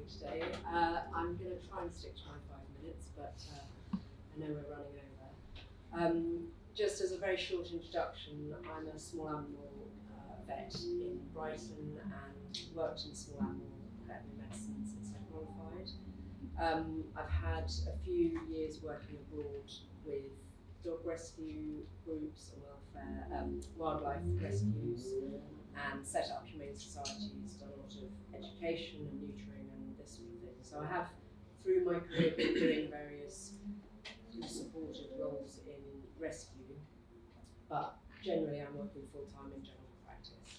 today. I'm going to try and stick to my 5 minutes, but I know we're running over. Just as a very short introduction, I'm a small animal vet in Brighton and worked in small animal veterinary medicine since I qualified. I've had a few years working abroad with dog rescue groups and welfare, wildlife rescues, and set up humane societies, done a lot of education and neutering and this sort of thing. So I have, through my career, been doing various supportive roles in rescue, but generally I'm working full-time in general practice.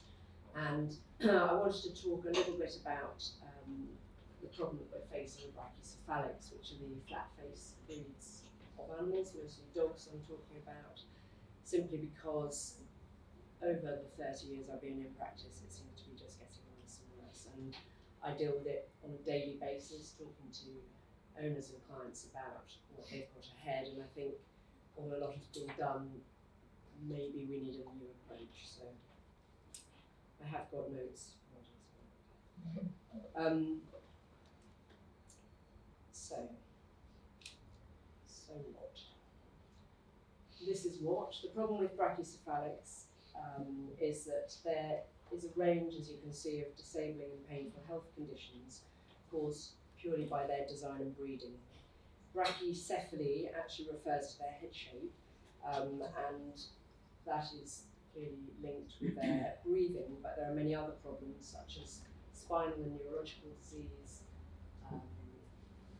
And I wanted to talk a little bit about the problem that we're facing with Brachycephalics, which are the flat-face breeds of animals, mostly dogs I'm talking about, simply because over the 30 years I've been in practice, it seems to be just getting worse and worse. And I deal with it on a daily basis, talking to owners and clients about what they've got ahead. And I think although a lot has been done, maybe we need a new approach. So I have got notes. So what? This is what. The problem with Brachycephalics is that there is a range, as you can see, of disabling and painful health conditions caused purely by their design and breeding. Brachycephaly actually refers to their head shape, and that is clearly linked with their breathing, but there are many other problems such as spinal and neurological disease,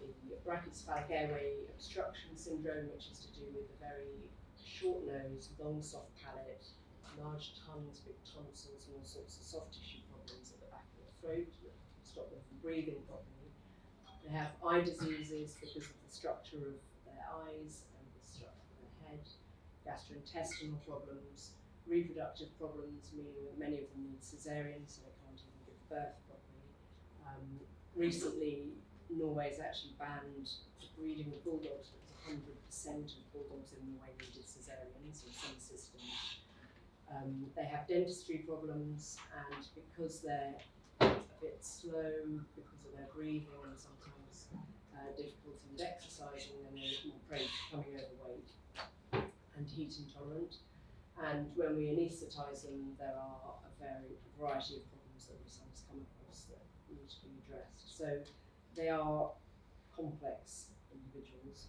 the brachycephalic airway obstruction syndrome, which is to do with a very short nose, long soft palate, large tongues, big tonsils, and all sorts of soft tissue problems at the back of the throat that stop them from breathing properly. They have eye diseases because of the structure of their eyes and the structure of their head, gastrointestinal problems, reproductive problems, meaning that many of them need cesareans, so they can't even give birth properly. Recently, Norway has actually banned the breeding of bulldogs, because 100% of bulldogs in Norway needed cesareans in some systems. They have dentistry problems, and because they're a bit slow, because of their breathing and sometimes difficulty with exercising, then they're more prone to becoming overweight and heat intolerant. And when we anaesthetise them, there are a variety of problems that we sometimes come across that need to be addressed. So they are complex individuals.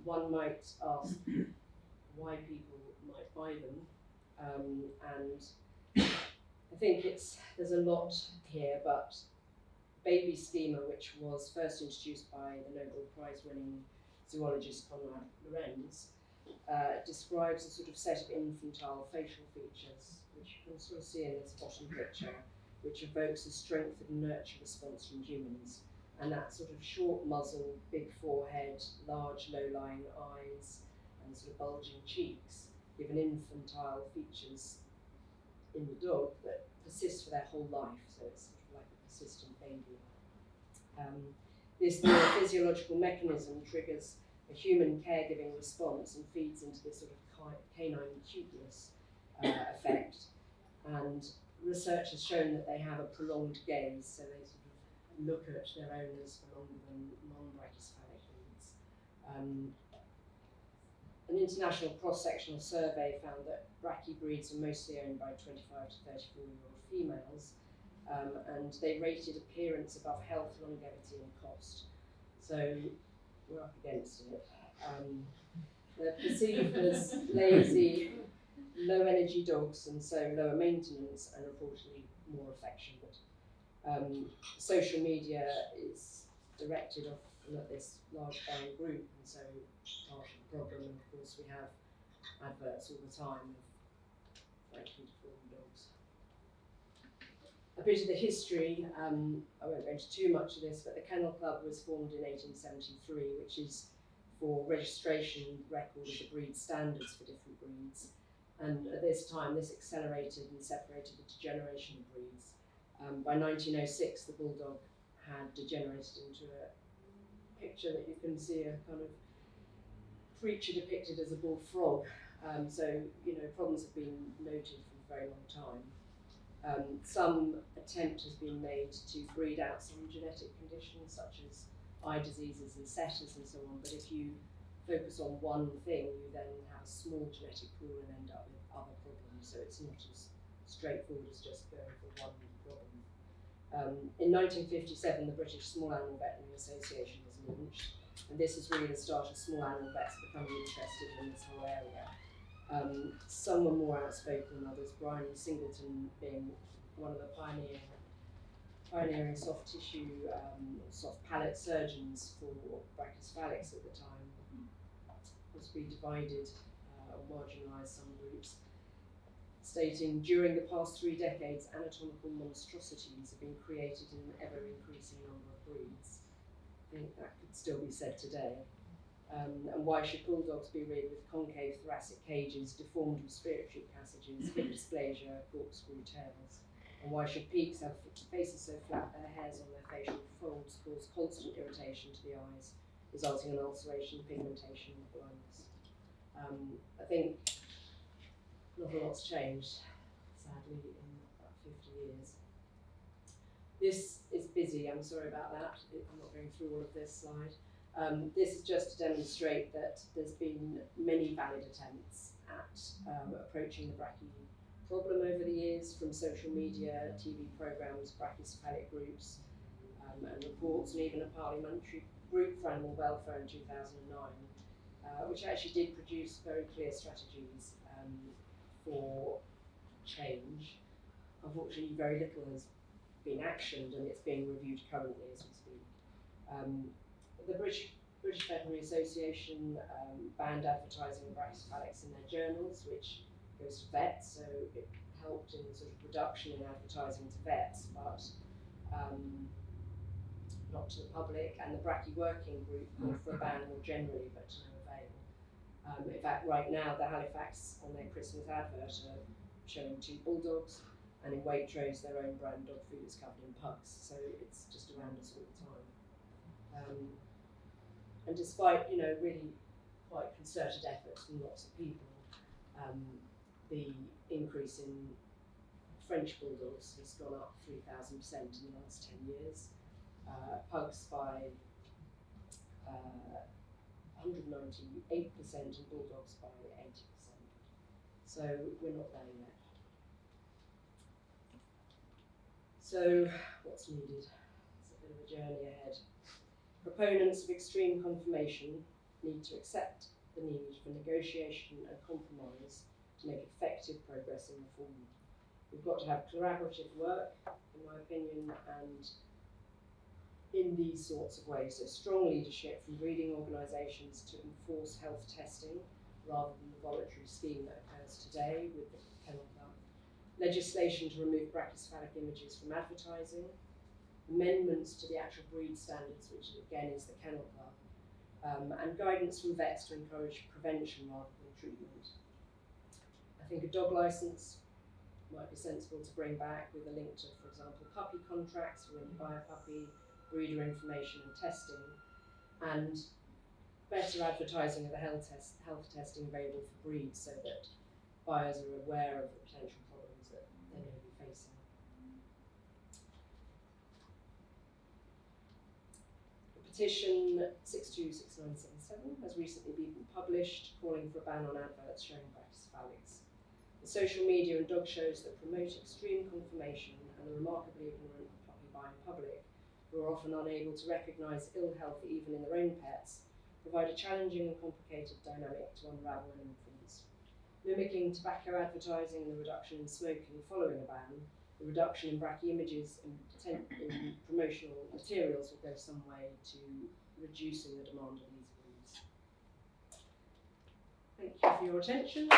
One might ask why people might buy them, and I think there's a lot here, but baby schema, which was first introduced by the Nobel Prize winning zoologist Konrad Lorenz, describes a sort of set of infantile facial features, which you can sort of see in this bottom picture, which evokes a strength and nurture response from humans. And that sort of short muzzle, big forehead, large low-lying eyes, and sort of bulging cheeks give an infantile features in the dog that persist for their whole life, so it's sort of like a persistent baby. This neurophysiological mechanism triggers a human caregiving response and feeds into this sort of canine cuteness effect. And research has shown that they have a prolonged gaze, so they sort of look at their owners for longer than non-brachycephalic breeds. An international cross-sectional survey found that brachy breeds are mostly owned by 25 to 34-year-old females, and they rated appearance above health, longevity, and cost. So we're up against it. They're perceived as lazy, low-energy dogs, and so lower maintenance, and unfortunately more affectionate. Social media is directed often at this large buying group, and so part of the problem, and of course we have adverts all the time of frankly deformed dogs. A bit of the history, I won't go into too much of this, but the Kennel Club was formed in 1873, which is for registration record of the breed standards for different breeds. And at this time, this accelerated and separated the degeneration of breeds. By 1906, the bulldog had degenerated into a picture that you can see, a kind of creature depicted as a bullfrog. So, problems have been noted for a very long time. Some attempt has been made to breed out some genetic conditions such as eye diseases and setters and so on, but if you focus on one thing, you then have a small genetic pool and end up with other problems, so it's not as straightforward as just going for one problem. In 1957, the British Small Animal Veterinary Association was launched, and this is really the start of small animal vets becoming interested in this whole area. Some were more outspoken than others, Brian Singleton being one of the pioneering soft tissue, soft palate surgeons for Brachycephalics at the time, as we divided or marginalised some groups, stating, during the past 3 decades, anatomical monstrosities have been created in an ever-increasing number of breeds. I think that could still be said today. And why should bulldogs be reared with concave thoracic cages, deformed respiratory passages, hip dysplasia, corkscrew tails? And why should peaks have faces so flat their hairs on their facial folds cause constant irritation to the eyes, resulting in ulceration, pigmentation, and blindness? I think not a lot's changed, sadly, in about 50 years. This is busy, I'm sorry about that. I'm not going through all of this slide. This is just to demonstrate that there's been many valid attempts at approaching the brachy problem over the years, from social media, TV programmes, brachycephalic groups, and reports, and even a parliamentary group for animal welfare in 2009, which actually did produce very clear strategies for change. Unfortunately, very little has been actioned, and it's being reviewed currently as we speak. The British Veterinary Association banned advertising of brachycephalics in their journals, which goes to vets, so it helped in the sort of reduction in advertising to vets, but not to the public. And the Brachy Working Group called for a ban more generally, but to no avail. In fact, right now, the Halifax on their Christmas advert are showing 2 bulldogs, and in Waitrose, their own brand dog food is covered in pucks, so it's just around us all the time. And despite, really quite concerted efforts from lots of people, the increase in French bulldogs has gone up 3,000% in the last 10 years. Pugs by 198% and bulldogs by 80%. So we're not there yet. So what's needed? It's a bit of a journey ahead. Proponents of extreme conformation need to accept the need for negotiation and compromise to make effective progress in reform. We've got to have collaborative work, in my opinion, and in these sorts of ways. So strong leadership from breeding organisations to enforce health testing rather than the voluntary scheme that occurs today with the Kennel Club. Legislation to remove brachycephalic images from advertising. Amendments to the actual breed standards, which again is the Kennel Club, and guidance from vets to encourage prevention rather than treatment. I think a dog licence might be sensible to bring back with a link to, for example, puppy contracts for when you buy a puppy, breeder information and testing, and better advertising of the health testing available for breeds so that buyers are aware of the potential problems that they may be facing. Petition 626977 has recently been published calling for a ban on adverts showing brachycephalics. The social media and dog shows that promote extreme conformation and the remarkably ignorant puppy buying public, who are often unable to recognise ill health even in their own pets, provide a challenging and complicated dynamic to unravel and influence. Mimicking tobacco advertising and the reduction in smoking following a ban, the reduction in brachy images and in promotional materials will go some way to reducing the demand of these breeds. Thank you for your attention.